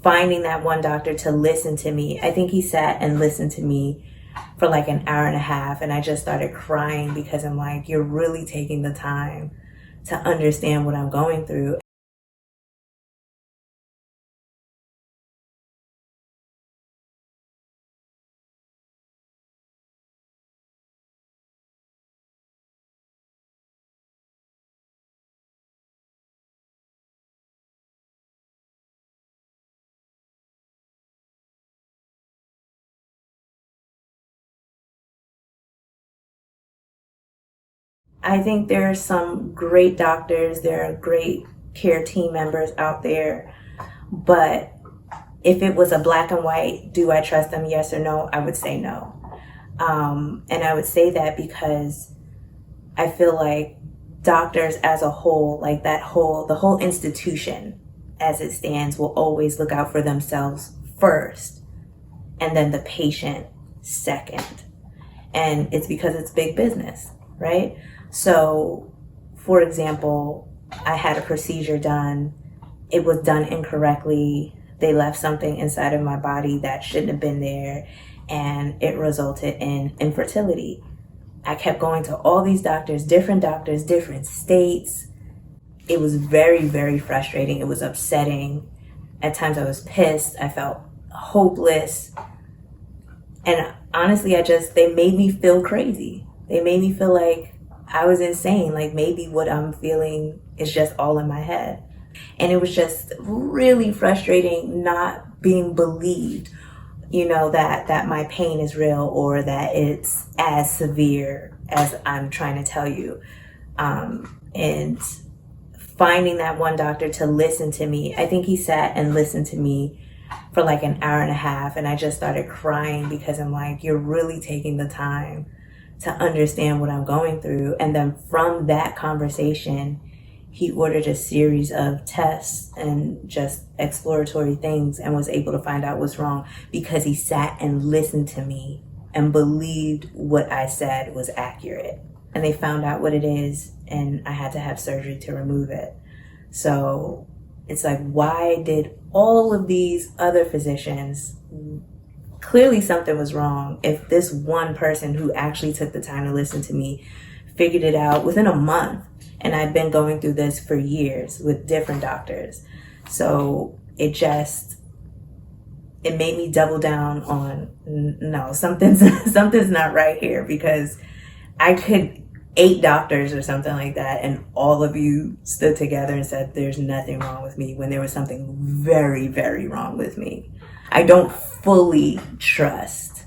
finding that one doctor to listen to me. I think he sat and listened to me for like an hour and a half, and I just started crying because I'm like, you're really taking the time to understand what I'm going through. I think there are some great doctors, there are great care team members out there, but if it was a black and white, do I trust them, yes or no, I would say no. And I would say that because I feel like doctors as a whole, like the whole institution as it stands, will always look out for themselves first and then the patient second. And it's because it's big business, right? So, for example, I had a procedure done. It was done incorrectly. They left something inside of my body that shouldn't have been there, and it resulted in infertility. I kept going to all these doctors, different states. It was very, very frustrating. It was upsetting. At times I was pissed. I felt hopeless. And honestly, they made me feel crazy. They made me feel like I was insane. Like maybe what I'm feeling is just all in my head. And it was just really frustrating not being believed, that my pain is real or that it's as severe as I'm trying to tell you. And finding that one doctor to listen to me, I think he sat and listened to me for like an hour and a half, and I just started crying because I'm like, you're really taking the time to understand what I'm going through. And then from that conversation, he ordered a series of tests and just exploratory things and was able to find out what's wrong because he sat and listened to me and believed what I said was accurate. And they found out what it is, and I had to have surgery to remove it. So it's like, why did all of these other physicians, clearly something was wrong, if this one person who actually took the time to listen to me figured it out within a month? And I've been going through this for years with different doctors. So it made me double down on, no, something's not right here, because I could 8 doctors or something like that, and all of you stood together and said there's nothing wrong with me when there was something very, very wrong with me. I don't fully trust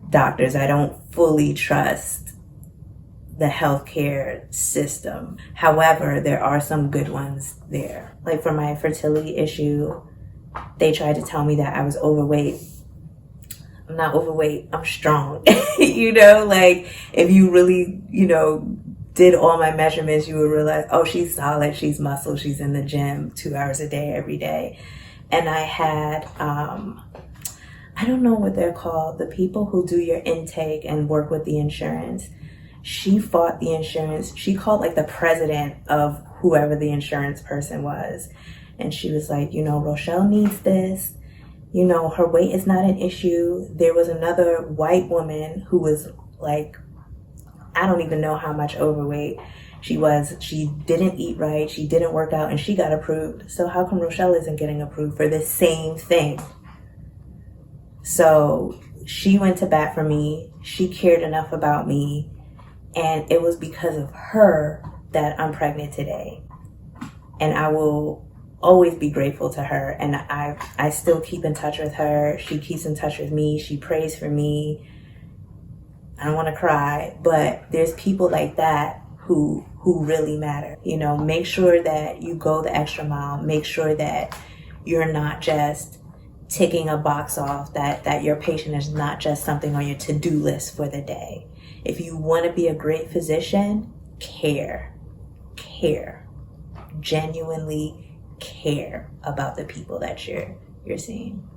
doctors. I don't fully trust the healthcare system. However, there are some good ones there. Like for my fertility issue, they tried to tell me that I was overweight. I'm not overweight, I'm strong. Like if you really, did all my measurements, you would realize, oh, she's solid, she's muscle, she's in the gym 2 hours a day, every day. And I had, I don't know what they're called, the people who do your intake and work with the insurance. She fought the insurance. She called like the president of whoever the insurance person was. And she was like, Rochelle needs this. Her weight is not an issue. There was another white woman who was like, I don't even know how much overweight she was. She didn't eat right. She didn't work out, and she got approved. So how come Rochelle isn't getting approved for the same thing? So she went to bat for me. She cared enough about me. And it was because of her that I'm pregnant today. And I will always be grateful to her. And I still keep in touch with her. She keeps in touch with me. She prays for me. I don't want to cry, but there's people like that who really matter. Make sure that you go the extra mile. Make sure that you're not just ticking a box off, that your patient is not just something on your to-do list for the day. If you want to be a great physician, care, genuinely care about the people that you're seeing.